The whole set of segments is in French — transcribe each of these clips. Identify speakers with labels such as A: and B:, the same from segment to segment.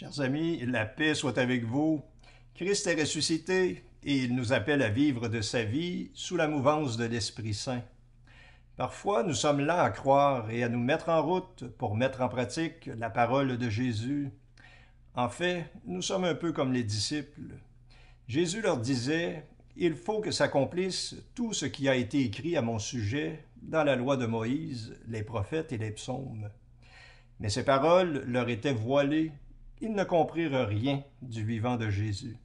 A: Chers amis, la paix soit avec vous. Christ est ressuscité et il nous appelle à vivre de sa vie sous la mouvance de l'Esprit Saint. Parfois, nous sommes lents à croire et à nous mettre en route pour mettre en pratique la parole de Jésus. En fait, nous sommes un peu comme les disciples. Jésus leur disait « Il faut que s'accomplisse tout ce qui a été écrit à mon sujet dans la loi de Moïse, les prophètes et les psaumes. » Mais ces paroles leur étaient voilées. Ils ne comprirent rien du vivant de Jésus.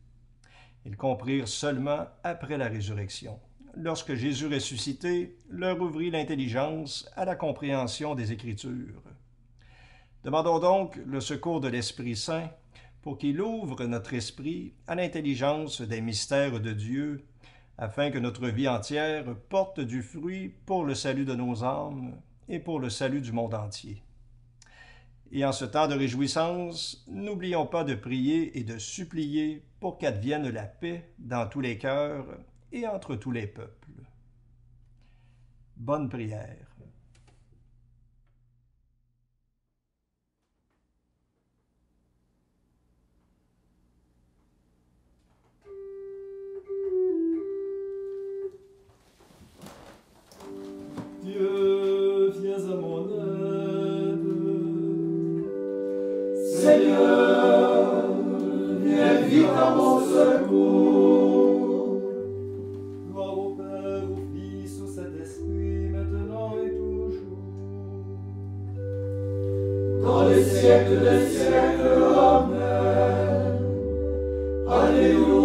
A: Ils comprirent seulement après la résurrection, lorsque Jésus ressuscité leur ouvrit l'intelligence à la compréhension des Écritures. Demandons donc le secours de l'Esprit Saint pour qu'il ouvre notre esprit à l'intelligence des mystères de Dieu, afin que notre vie entière porte du fruit pour le salut de nos âmes et pour le salut du monde entier. Et en ce temps de réjouissance, n'oublions pas de prier et de supplier pour qu'advienne la paix dans tous les cœurs et entre tous les peuples. Bonne prière.
B: Dieu, viens à mon aide.
C: Seigneur, viens vite à mon secours.
B: Gloire au Père, au Fils, au Saint-Esprit, maintenant et toujours.
C: Dans les siècles des siècles, Amen. Alléluia.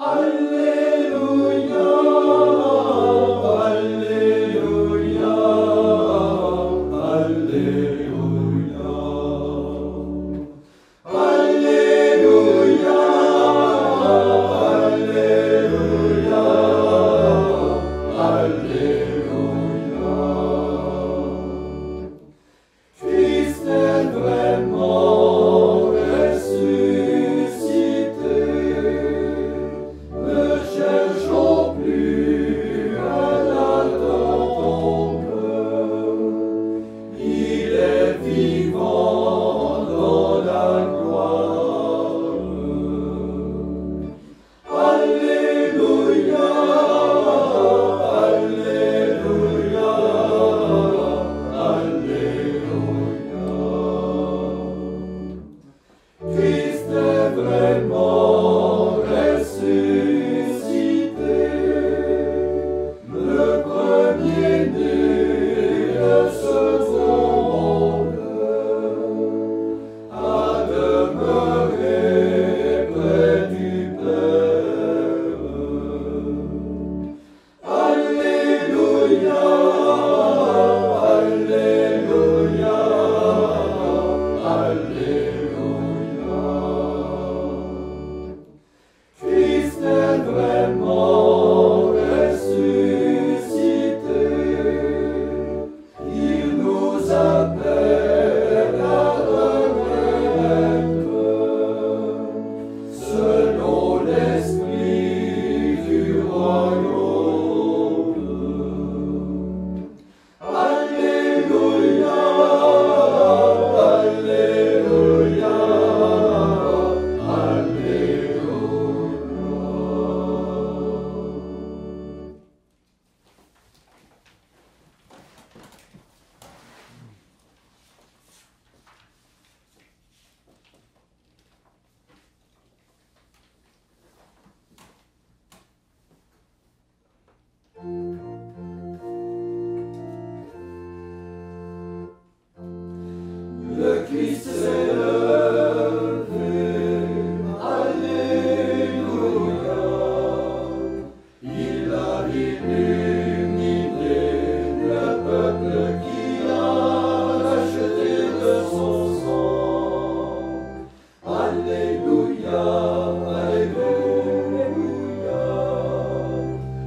C: Alléluia, Alléluia, Alléluia, Alléluia, Alléluia, Alléluia. Christ est vraiment ressuscité. Le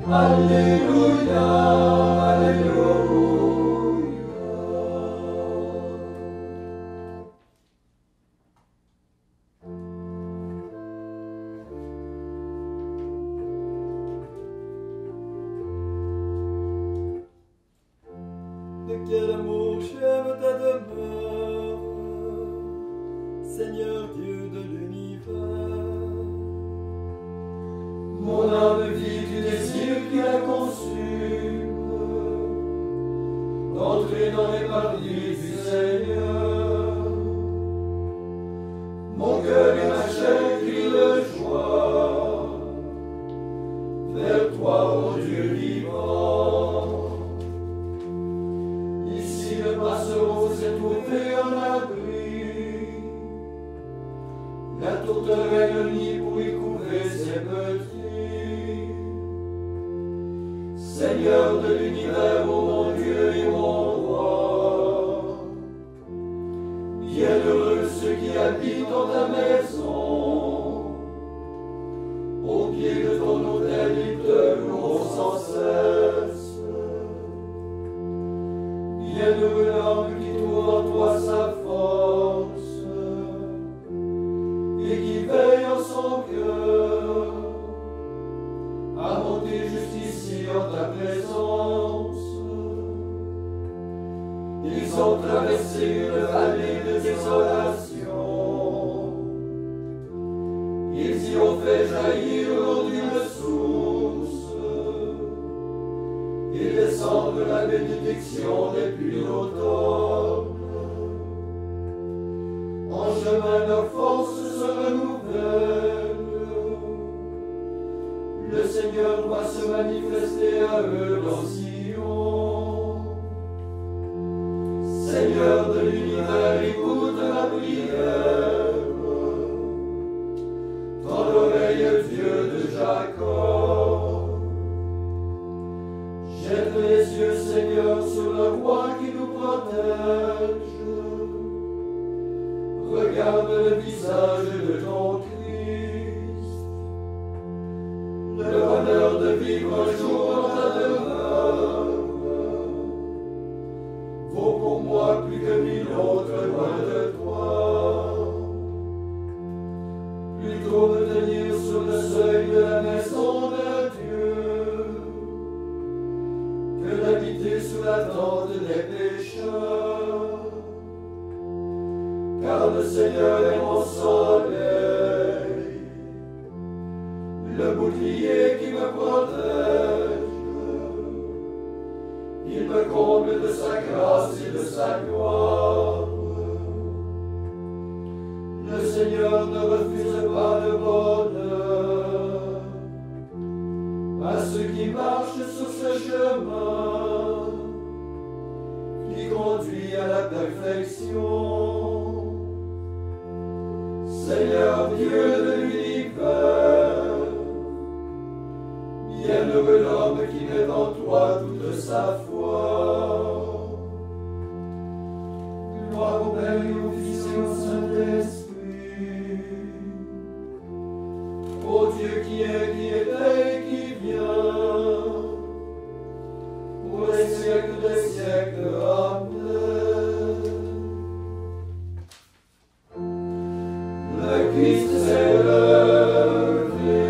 C: Alléluia, Alléluia.
B: De quel amour j'aime ta demeure, Seigneur Dieu de l'univers.
C: Mon âme vit du désir qui la consume, d'entrer dans les paradis du Seigneur. Mon cœur et ma chair crient de joie vers toi, ô Dieu vivant. Ici le passereau s'est trouvé en abri, la tourterelle le nid pour y couver ses petits. Seigneur de l'univers, ô mon Dieu et mon roi, bienheureux ceux qui habitent dans ta maison. Au pied de ton autel, ils te louent sans cesse. Bienheureux l'homme qui trouve en toi sa force et qui veille en son cœur à monter jusqu'ici en ta présence. Ils ont traversé une vallée de désolation. Ils y ont fait jaillir l'eau d'une source et descendre la bénédiction des pluies d'automne. En chemin leurs forces se renouvellent. Le Seigneur va se manifester à eux dans Sion. Seigneur de l'univers, écoute ma prière. Tends l'oreille, Dieu de Jacob. Jette les yeux, Seigneur, sur le roi qui nous protège. Regarde le visage de ton Christ. Le bonheur de vivre un jour dans ta demeure vaut pour moi plus que 1000 autres loin de toi. Plutôt me tenir sur le seuil de la maison de Dieu que d'habiter sous la tente des pécheurs. Car le Seigneur est mon soleil, le bouclier qui me protège. Il me comble de sa grâce et de sa gloire. Le Seigneur ne refuse pas le bonheur à ceux qui marchent sur ce chemin qui conduit à la perfection. Seigneur Dieu de l'univers, bienheureux l'homme qui met en toi toute sa foi. Gloire au Père et au Fils et au Saint-Esprit, ô Dieu qui est, qui était et qui vient, pour les siècles des siècles. Amen. Le Christ s'est levé,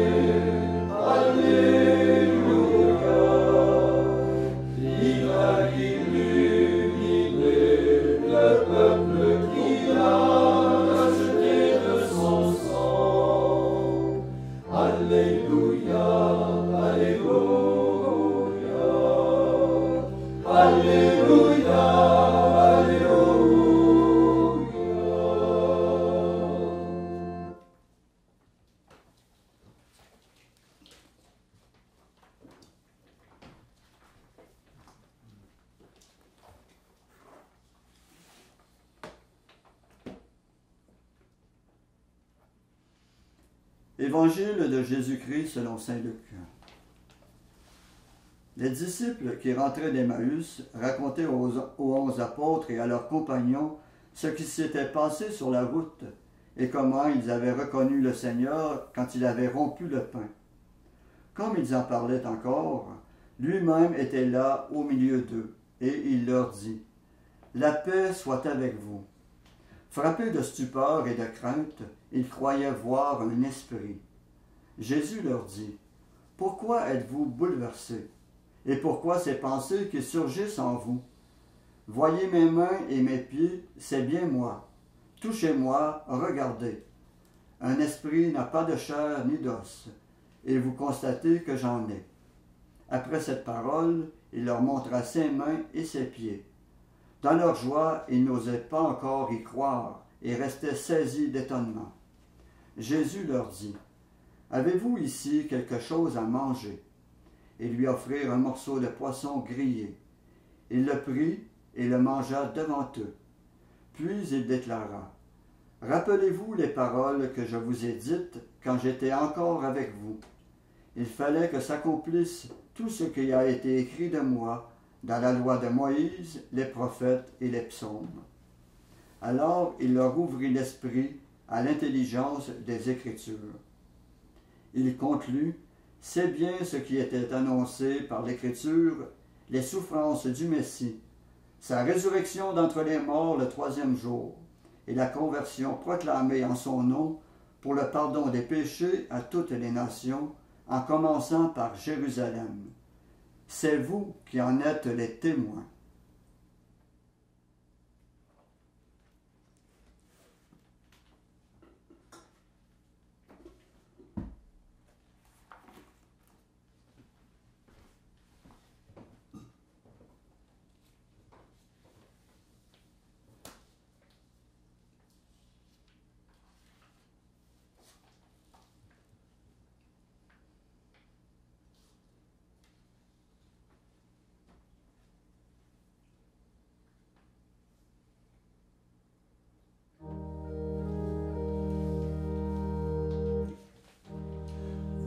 C: Alléluia. Il a illuminé le peuple qu'il a racheté de son sang. Alléluia, Alléluia, Alléluia, Alléluia.
D: Évangile de Jésus-Christ selon saint Luc. Les disciples qui rentraient d'Emmaüs racontaient aux 11 apôtres et à leurs compagnons ce qui s'était passé sur la route et comment ils avaient reconnu le Seigneur quand il avait rompu le pain. Comme ils en parlaient encore, lui-même était là au milieu d'eux, et il leur dit, « La paix soit avec vous. » Frappés de stupeur et de crainte, ils croyaient voir un esprit. Jésus leur dit, « Pourquoi êtes-vous bouleversés? Et pourquoi ces pensées qui surgissent en vous? Voyez mes mains et mes pieds, c'est bien moi. Touchez-moi, regardez. Un esprit n'a pas de chair ni d'os, et vous constatez que j'en ai. » Après cette parole, il leur montra ses mains et ses pieds. Dans leur joie, ils n'osaient pas encore y croire et restaient saisis d'étonnement. Jésus leur dit, « Avez-vous ici quelque chose à manger? » Ils lui offrirent un morceau de poisson grillé. Il le prit et le mangea devant eux. Puis il déclara, « Rappelez-vous les paroles que je vous ai dites quand j'étais encore avec vous. Il fallait que s'accomplisse tout ce qui a été écrit de moi dans la loi de Moïse, les prophètes et les psaumes. » Alors il leur ouvrit l'esprit à l'intelligence des Écritures. Il conclut, « C'est bien ce qui était annoncé par l'Écriture, les souffrances du Messie, sa résurrection d'entre les morts le 3e jour, et la conversion proclamée en son nom pour le pardon des péchés à toutes les nations, en commençant par Jérusalem. C'est vous qui en êtes les témoins. »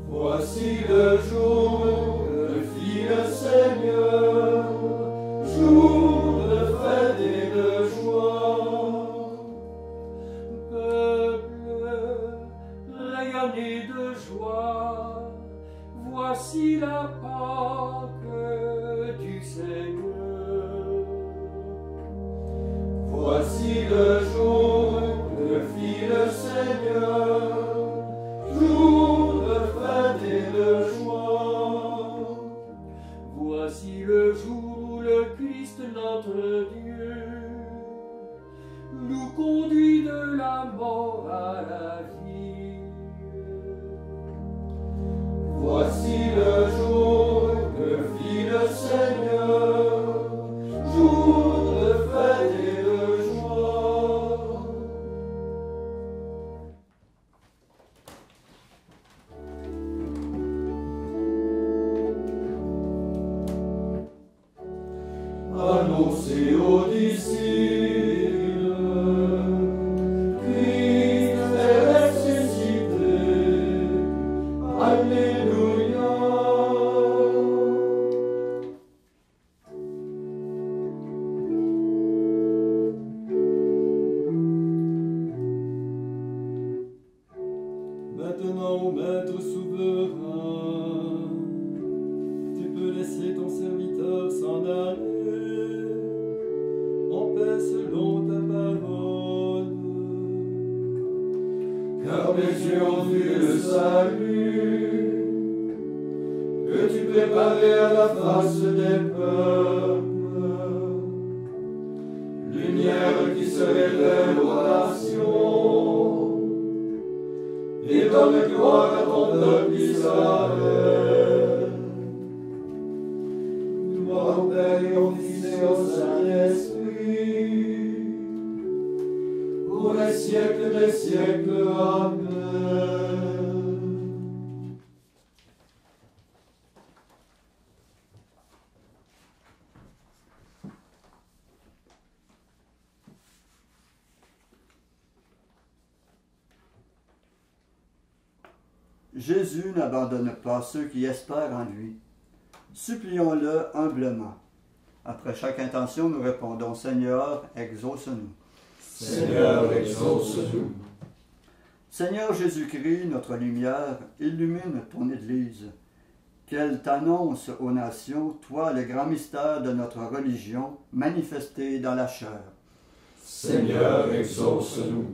C: Voici le jour que fit le Seigneur, jour de fête et de joie. Peuple, rayonnez de joie, voici la Pâque du Seigneur. Voici le jour que fit le Seigneur, jour de fête et de joie. Voici le jour où le Christ notre Dieu nous conduit de la mort à la vie. Voici le jour que fit le Seigneur, jour de fête et de joie. Annoncez aux disciples, Christ est ressuscité, Alléluia. Maintenant, Maître souverain, tu peux laisser ton serviteur s'en aller, en paix selon ta parole. Car mes yeux ont vu le salut, que tu préparais à la face des peuples, lumière qui se révèle aux nations, et donne gloire à ton peuple Israël. Gloire au Père et au Fils et au Saint-Esprit, pour les siècles des siècles. Amen.
D: Jésus n'abandonne pas ceux qui espèrent en lui. Supplions-le humblement. Après chaque intention, nous répondons, Seigneur, exauce-nous.
C: Seigneur, exauce-nous.
D: Seigneur Jésus-Christ, notre lumière, illumine ton Église qu'elle t'annonce aux nations, toi, le grand mystère de notre religion, manifesté dans la chair.
C: Seigneur, exauce-nous.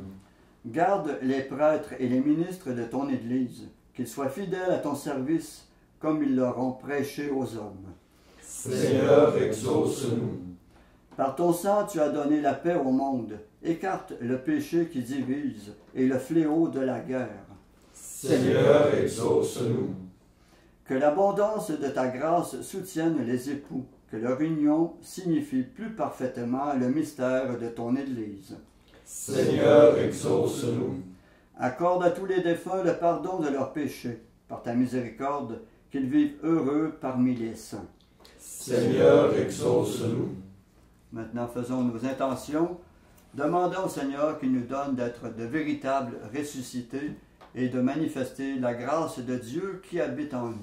D: Garde les prêtres et les ministres de ton Église, qu'ils soient fidèles à ton service, comme ils l'auront prêché aux hommes.
C: Seigneur, exauce-nous.
D: Par ton sang, tu as donné la paix au monde. Écarte le péché qui divise et le fléau de la guerre.
C: Seigneur, exauce-nous.
D: Que l'abondance de ta grâce soutienne les époux, que leur union signifie plus parfaitement le mystère de ton Église.
C: Seigneur, exauce-nous.
D: Accorde à tous les défunts le pardon de leurs péchés, par ta miséricorde, qu'ils vivent heureux parmi les saints.
C: Seigneur, exauce-nous.
D: Maintenant, faisons nos intentions. Demandons au Seigneur qu'il nous donne d'être de véritables ressuscités et de manifester la grâce de Dieu qui habite en nous.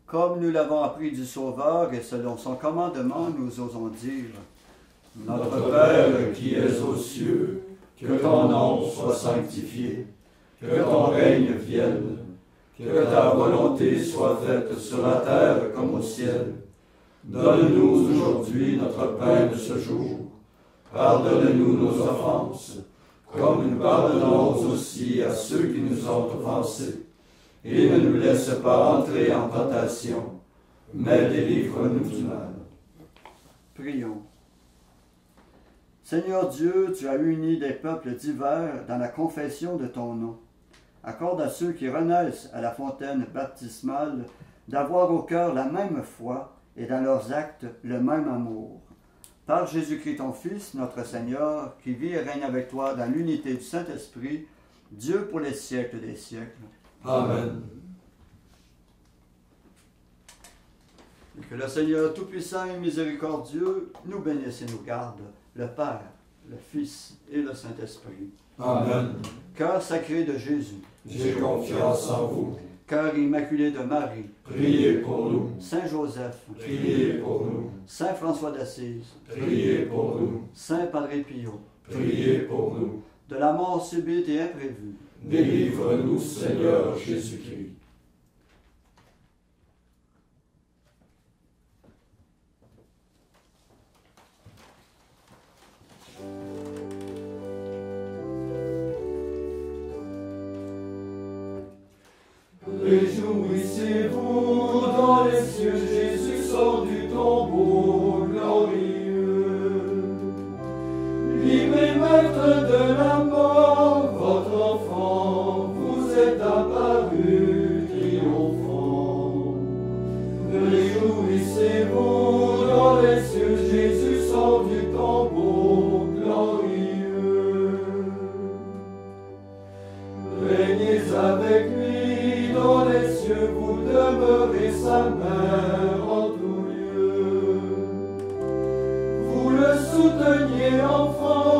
D: Comme nous l'avons appris du Sauveur et selon son commandement, nous osons dire:
C: Notre Père qui es aux cieux, que ton nom soit sanctifié, que ton règne vienne, que ta volonté soit faite sur la terre comme au ciel. Donne-nous aujourd'hui notre pain de ce jour. Pardonne-nous nos offenses, comme nous pardonnons aussi à ceux qui nous ont offensés. Et ne nous laisse pas entrer en tentation, mais délivre-nous du mal.
D: Prions. Seigneur Dieu, tu as uni des peuples divers dans la confession de ton nom. Accorde à ceux qui renaissent à la fontaine baptismale d'avoir au cœur la même foi et dans leurs actes le même amour. Par Jésus-Christ ton Fils, notre Seigneur, qui vit et règne avec toi dans l'unité du Saint-Esprit, Dieu pour les siècles des siècles.
C: Amen.
D: Et que le Seigneur Tout-Puissant et Miséricordieux nous bénisse et nous garde, le Père, le Fils et le Saint-Esprit.
C: Amen.
D: Cœur sacré de Jésus,
C: J'ai confiance en vous.
D: cœur immaculé de Marie,
C: Priez pour nous.
D: Saint Joseph,
C: Priez pour nous.
D: Saint François d'Assise,
C: Priez pour nous.
D: Saint Padre Pio,
C: Priez pour nous.
D: de la mort subite et imprévue,
C: Délivre-nous, Seigneur Jésus-Christ.
B: Réjouissez-vous dans les cieux, Jésus sort du tombeau glorieux. Libre et maître de la mort, votre enfant vous est apparu triomphant. Réjouissez-vous dans les cieux, Jésus sort du tombeau glorieux. Régnez avec lui dans les cieux, vous demeurez sa mère en tout lieu. Vous le souteniez enfant,